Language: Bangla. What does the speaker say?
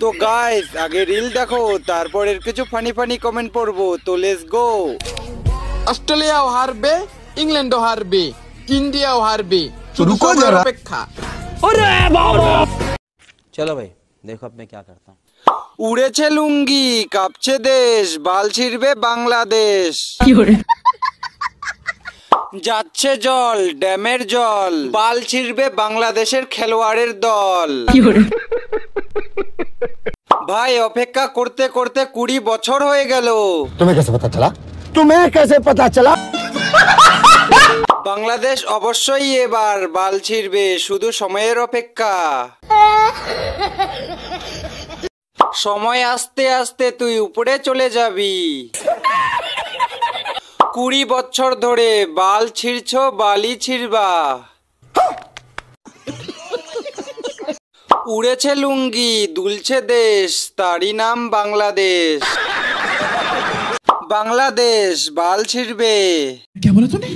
তো গাইস আগে রিল দেখো, তারপর এর কিছু ফানি ফানি কমেন্ট পড়বো। তো লেটস গো। অস্ট্রেলিয়াও হারবে, ইংল্যান্ডও হারবে, ইন্ডিয়াও হারবে, रुको जरा। অপেক্ষা। चलो भाई देखो अब मैं क्या करता हूँ। উড়েছে লুঙ্গি, কাঁপছে দেশ, বাল ছিড়বে বাংলাদেশ। যাচ্ছে জল, ড্যামের জল, বাল ছিড়বে বাংলাদেশের খেলোয়াড়ের দল। ভাই অপেক্ষা করতে করতে 20 বছর হয়ে গেল। तुम्हें कैसे पता चला? तुम्हें कैसे पता चला? বাংলাদেশ অবশ্যই এবার বাল ছিড়বে, শুধু সময়ের অপেক্ষা। সময় আস্তে আস্তে তুই উপরে চলে যাবি। 20 বছর ধরে বাল ছিড়ছ, বালি ছিড়বা। উড়েছে লুঙ্গি, দুলছে দেশ, তারই নাম বাংলাদেশ। বাংলাদেশ বাল ছিড়বে। क्या बोला तूने?